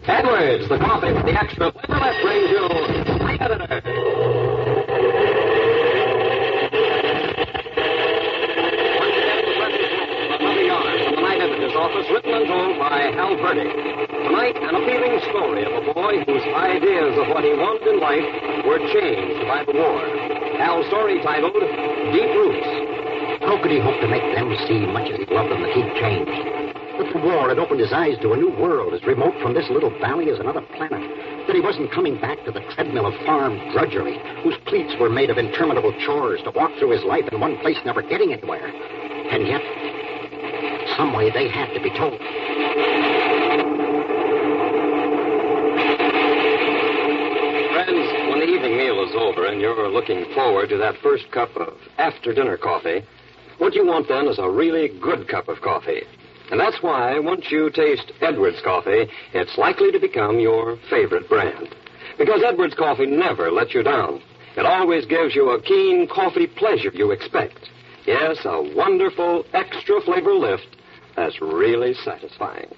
Edwards, the coffee with the extra flavor that brings you My Editor. Another yarn from the Night Editor's office, written and told by Hal Purdy. Tonight, an appealing story of a boy whose ideas of what he wanted in life were changed by the war. Hal's story titled Deep Roots. How could he hope to make them see, much as he loved them, that he'd changed? But the war had opened his eyes to a new world as remote from this little valley as another planet. That he wasn't coming back to the treadmill of farm drudgery, whose cleats were made of interminable chores to walk through his life in one place, never getting anywhere. And yet, some way they had to be told. Friends, when the evening meal is over and you're looking forward to that first cup of after-dinner coffee, what you want then is a really good cup of coffee. And that's why, once you taste Edwards coffee, it's likely to become your favorite brand. Because Edwards coffee never lets you down. It always gives you a keen coffee pleasure you expect. Yes, a wonderful extra flavor lift that's really satisfying.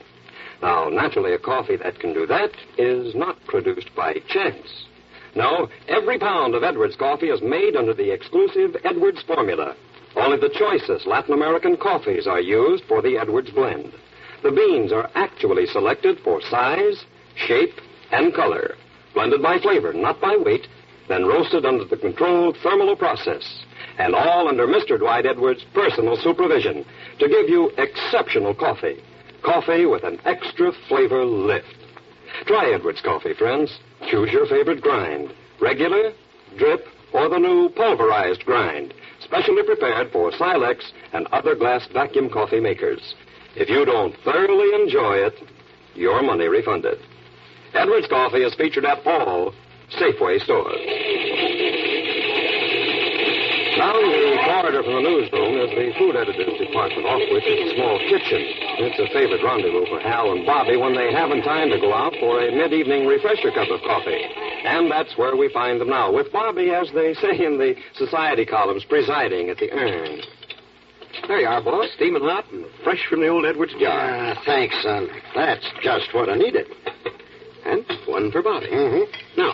Now, naturally, a coffee that can do that is not produced by chance. No, every pound of Edwards coffee is made under the exclusive Edwards formula. Only the choicest Latin American coffees are used for the Edwards blend. The beans are actually selected for size, shape, and color, blended by flavor, not by weight, then roasted under the controlled thermal process, and all under Mr. Dwight Edwards' personal supervision to give you exceptional coffee. Coffee with an extra flavor lift. Try Edwards coffee, friends. Choose your favorite grind. Regular, drip, or the new pulverized grind, specially prepared for Silex and other glass vacuum coffee makers. If you don't thoroughly enjoy it, your money refunded. Edwards coffee is featured at all Safeway stores. Down the corridor from the newsroom is the food editor's department, off which is a small kitchen. It's a favorite rendezvous for Hal and Bobby when they haven't time to go out for a mid-evening refresher cup of coffee. And that's where we find them now, with Bobby, as they say in the society columns, presiding at the urn. There you are, boss, steaming hot and fresh from the old Edwards jar. Thanks, son. That's just what I needed. And one for Bobby. Mm-hmm. Now,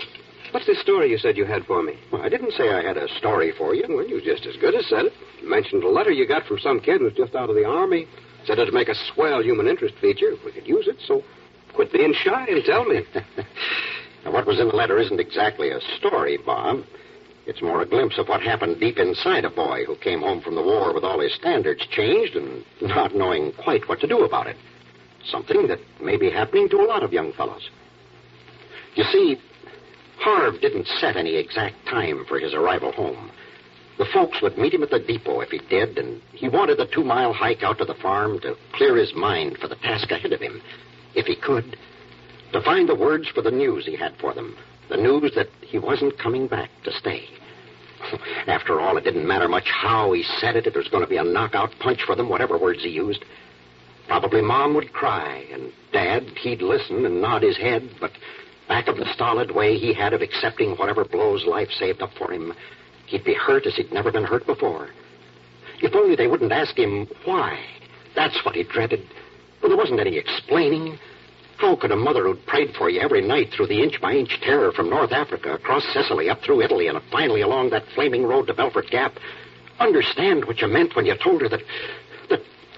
what's this story you said you had for me? Well, I didn't say I had a story for you. Well, you just as good as said it. You mentioned a letter you got from some kid who's just out of the Army. Said it'd make a swell human interest feature if we could use it, so quit being shy and tell me. Now, what was in the letter isn't exactly a story, Bob. It's more a glimpse of what happened deep inside a boy who came home from the war with all his standards changed and not knowing quite what to do about it. Something that may be happening to a lot of young fellows. You see, Harv didn't set any exact time for his arrival home. The folks would meet him at the depot if he did, and he wanted the 2-mile hike out to the farm to clear his mind for the task ahead of him, if he could, to find the words for the news he had for them, the news that he wasn't coming back to stay. After all, it didn't matter much how he said it. It was going to be a knockout punch for them, whatever words he used. Probably Mom would cry, and Dad, he'd listen and nod his head, but back of the stolid way he had of accepting whatever blows life saved up for him, he'd be hurt as he'd never been hurt before. If only they wouldn't ask him why. That's what he dreaded. Well, there wasn't any explaining. How could a mother who'd prayed for you every night through the inch-by-inch terror from North Africa, across Sicily, up through Italy, and finally along that flaming road to Belfort Gap, understand what you meant when you told her that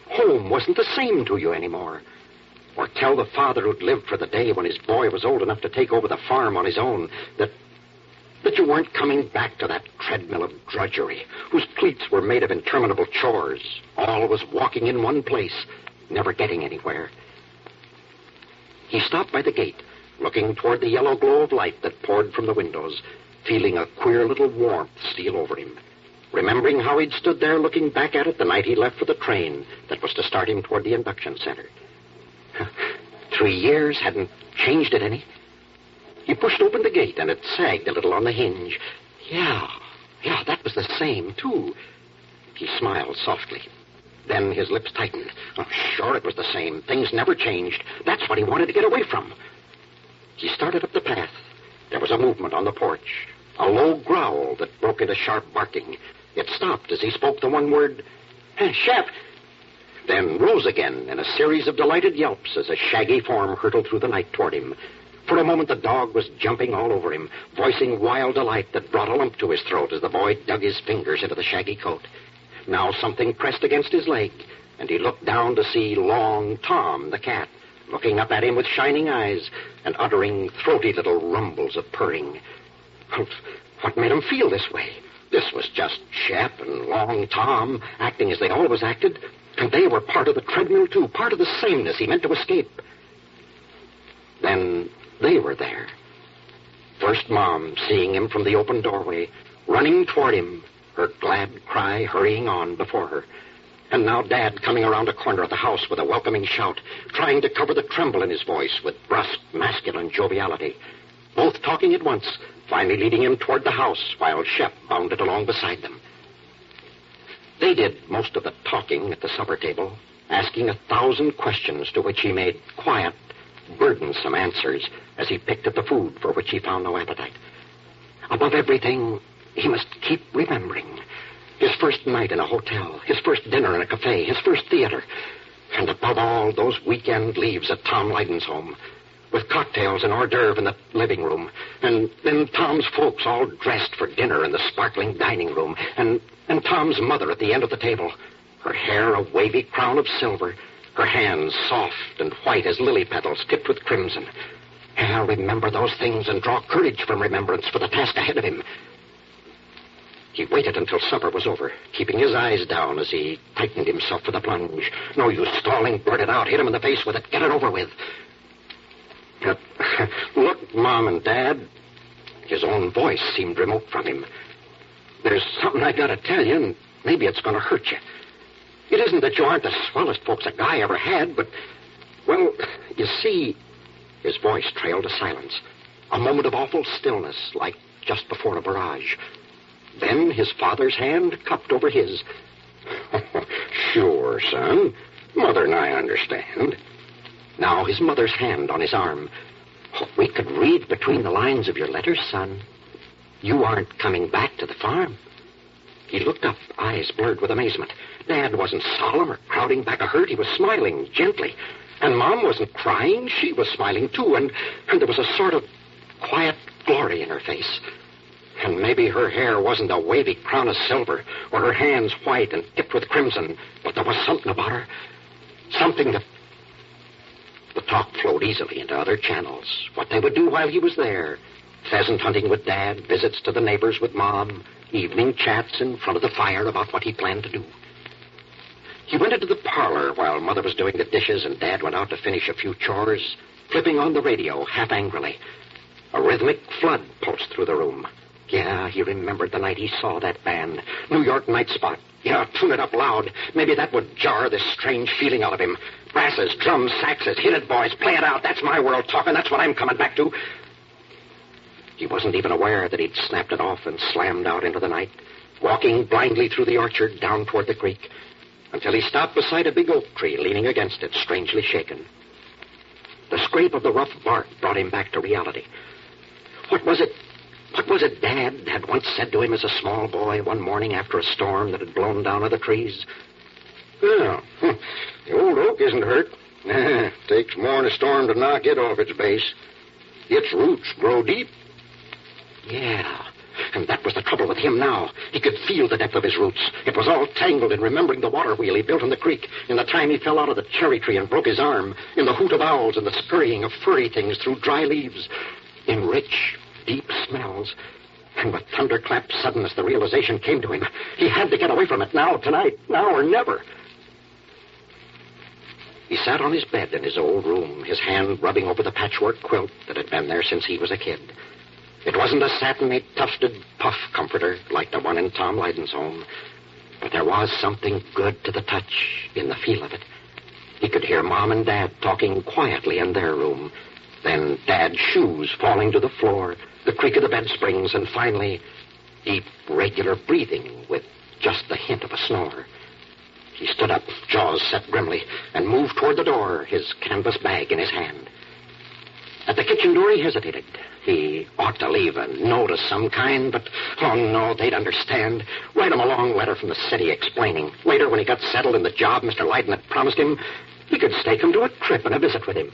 home wasn't the same to you anymore? Or tell the father who'd lived for the day when his boy was old enough to take over the farm on his own that you weren't coming back to that treadmill of drudgery, whose cleats were made of interminable chores, always walking in one place, never getting anywhere. He stopped by the gate, looking toward the yellow glow of light that poured from the windows, feeling a queer little warmth steal over him, remembering how he'd stood there looking back at it the night he left for the train that was to start him toward the induction center. 3 years hadn't changed it any. He pushed open the gate, and it sagged a little on the hinge. Yeah, that was the same, too. He smiled softly. Then his lips tightened. Oh, sure, it was the same. Things never changed. That's what he wanted to get away from. He started up the path. There was a movement on the porch, a low growl that broke into sharp barking. It stopped as he spoke the one word, Chef. then rose again in a series of delighted yelps as a shaggy form hurtled through the night toward him. For a moment, the dog was jumping all over him, voicing wild delight that brought a lump to his throat as the boy dug his fingers into the shaggy coat. Now something pressed against his leg, and he looked down to see Long Tom, the cat, looking up at him with shining eyes and uttering throaty little rumbles of purring. What made him feel this way? This was just Shep and Long Tom acting as they always acted, and they were part of the treadmill, too, part of the sameness he meant to escape. Then they were there. First Mom, seeing him from the open doorway, running toward him, her glad cry hurrying on before her. And now Dad coming around a corner of the house with a welcoming shout, trying to cover the tremble in his voice with brusque, masculine joviality. Both talking at once, finally leading him toward the house while Shep bounded along beside them. They did most of the talking at the supper table, asking 1,000 questions to which he made quiet, burdensome answers as he picked at the food for which he found no appetite. Above everything, he must keep remembering his first night in a hotel, his first dinner in a cafe, his first theater, and above all, those weekend leaves at Tom Leiden's home, with cocktails and hors d'oeuvre in the living room, and then Tom's folks all dressed for dinner in the sparkling dining room, and Tom's mother at the end of the table, her hair a wavy crown of silver, her hands soft and white as lily petals tipped with crimson. I'll remember those things and draw courage from remembrance for the task ahead of him. He waited until supper was over, keeping his eyes down as he tightened himself for the plunge. No use stalling, blurt it out, hit him in the face with it, get it over with. Look, Mom and Dad. His own voice seemed remote from him. There's something I gotta tell you, and maybe it's gonna hurt you. It isn't that you aren't the swellest folks a guy ever had, but, well, you see, his voice trailed to silence. A moment of awful stillness, like just before a barrage. Then his father's hand cupped over his. Sure, son. Mother and I understand. Now his mother's hand on his arm. We could read between the lines of your letters, son. You aren't coming back to the farm. He looked up, eyes blurred with amazement. Dad wasn't solemn or crowding back a hurt. He was smiling gently. And Mom wasn't crying. She was smiling, too. And there was a sort of quiet glory in her face. And maybe her hair wasn't a wavy crown of silver, or her hands white and tipped with crimson, but there was something about her. Something that... The talk flowed easily into other channels. What they would do while he was there. Pheasant hunting with Dad, visits to the neighbors with Mom, evening chats in front of the fire about what he planned to do. He went into the parlor while Mother was doing the dishes and Dad went out to finish a few chores, flipping on the radio half angrily. A rhythmic flood pulsed through the room. Yeah, he remembered the night he saw that band. New York Night Spot. Yeah, tune it up loud. Maybe that would jar this strange feeling out of him. Brasses, drums, saxes, hit it, boys. Play it out. That's my world talking. That's what I'm coming back to. He wasn't even aware that he'd snapped it off and slammed out into the night, walking blindly through the orchard down toward the creek, until he stopped beside a big oak tree leaning against it, strangely shaken. The scrape of the rough bark brought him back to reality. What was it Dad had once said to him as a small boy one morning after a storm that had blown down other trees? Well, the old oak isn't hurt. Takes more than a storm to knock it off its base. Its roots grow deep. Yeah, and that was the trouble with him now. He could feel the depth of his roots. It was all tangled in remembering the water wheel he built in the creek, in the time he fell out of the cherry tree and broke his arm, in the hoot of owls and the scurrying of furry things through dry leaves, in rich, deep smells. And with thunderclap suddenness, the realization came to him. He had to get away from it now, tonight, now or never. He sat on his bed in his old room, his hand rubbing over the patchwork quilt that had been there since he was a kid. It wasn't a satiny, tufted puff comforter like the one in Tom Leiden's home, but there was something good to the touch in the feel of it. He could hear Mom and Dad talking quietly in their room, then Dad's shoes falling to the floor, the creak of the bed springs, and finally, deep, regular breathing with just the hint of a snore. He stood up, jaws set grimly, and moved toward the door, his canvas bag in his hand. At the kitchen door, he hesitated. He ought to leave a note of some kind, but, oh, no, they'd understand. Write him a long letter from the city explaining. Later, when he got settled in the job Mr. Leyden had promised him, he could stake him to a trip and a visit with him.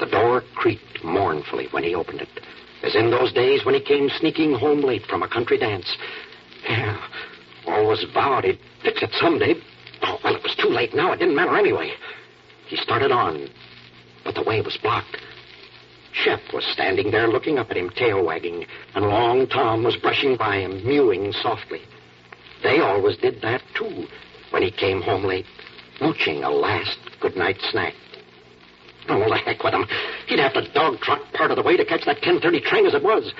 The door creaked mournfully when he opened it, as in those days when he came sneaking home late from a country dance. Yeah, always vowed he'd fix it someday. Oh, well, it was too late now. It didn't matter anyway. He started on, but the way was blocked. Shep was standing there looking up at him, tail wagging, and Long Tom was brushing by him, mewing softly. They always did that, too, when he came home late, mooching a last good-night snack. Oh, well, the heck with him. He'd have to dog-trot part of the way to catch that 10:30 train as it was.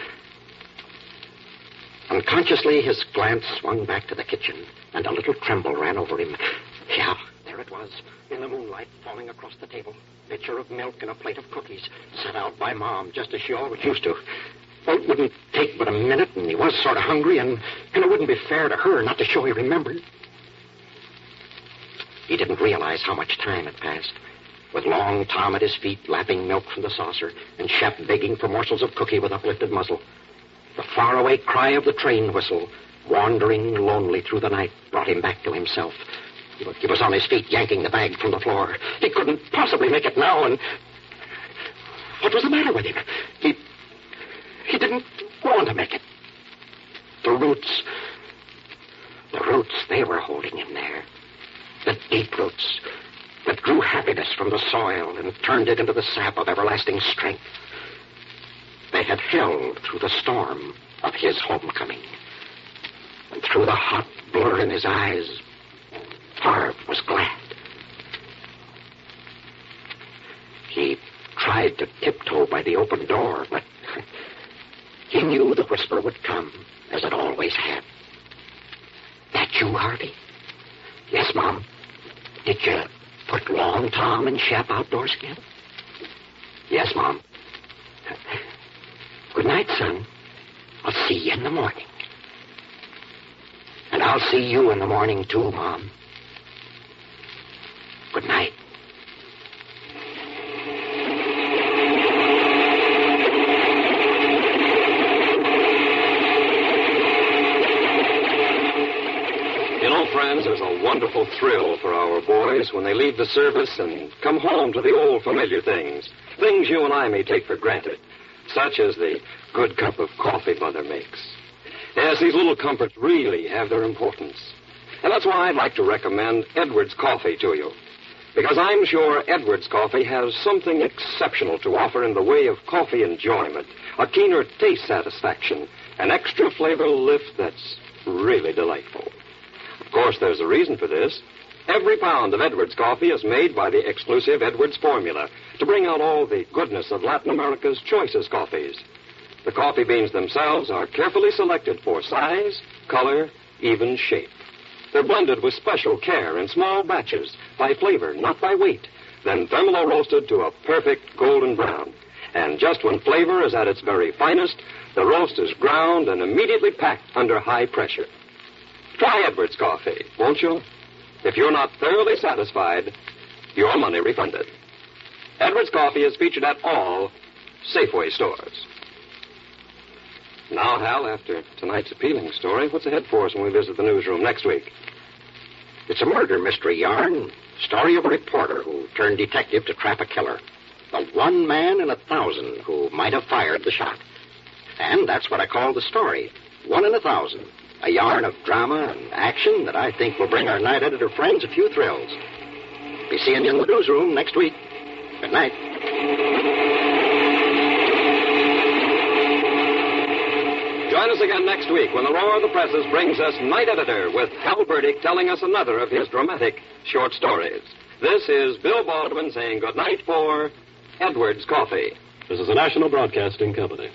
Unconsciously, his glance swung back to the kitchen, and a little tremble ran over him. Yeah, there it was, in the moonlight, falling across the table. Pitcher of milk and a plate of cookies, set out by Mom, just as she always used to. Well, it wouldn't take but a minute, and he was sort of hungry, and it wouldn't be fair to her not to show he remembered. He didn't realize how much time had passed, with Long Tom at his feet, lapping milk from the saucer, and Shep begging for morsels of cookie with uplifted muzzle. The faraway cry of the train whistle, wandering lonely through the night, brought him back to himself. He was on his feet, yanking the bag from the floor. He couldn't possibly make it now, and what was the matter with him? He didn't want to make it. The roots, they were holding him there. The deep roots that drew happiness from the soil and turned it into the sap of everlasting strength. They had held through the storm of his homecoming. And through the hot blur in his eyes, Harv was glad. He tried to tiptoe by the open door, but he knew the whisper would come, as it always had. That you, Harvey? Yes, Mom. Did you put Long Tom and Shep outdoors again? Yes, Mom. Good night, son. I'll see you in the morning. And I'll see you in the morning, too, Mom. Good night. You know, friends, there's a wonderful thrill for our boys when they leave the service and come home to the old familiar things. Things you and I may take for granted, such as the good cup of coffee Mother makes. Yes, these little comforts really have their importance. And that's why I'd like to recommend Edwards Coffee to you. Because I'm sure Edwards Coffee has something exceptional to offer in the way of coffee enjoyment, a keener taste satisfaction, an extra flavor lift that's really delightful. Of course, there's a reason for this. Every pound of Edwards coffee is made by the exclusive Edwards formula to bring out all the goodness of Latin America's choicest coffees. The coffee beans themselves are carefully selected for size, color, even shape. They're blended with special care in small batches, by flavor, not by weight, then thermalo roasted to a perfect golden brown. And just when flavor is at its very finest, the roast is ground and immediately packed under high pressure. Try Edwards coffee, won't you? If you're not thoroughly satisfied, your money refunded. Edwards coffee is featured at all Safeway stores. Now, Hal, after tonight's appealing story, what's ahead for us when we visit the newsroom next week? It's a murder mystery yarn. Story of a reporter who turned detective to trap a killer. The one man in 1,000 who might have fired the shot. And that's what I call the story. 1 in 1,000. A yarn of drama and action that I think will bring our night editor friends a few thrills. Be seeing you in the newsroom next week. Good night. Join us again next week when the Roar of the Presses brings us Night Editor with Hal Burdick telling us another of his dramatic short stories. This is Bill Baldwin saying goodnight for Edwards Coffee. This is a National Broadcasting Company.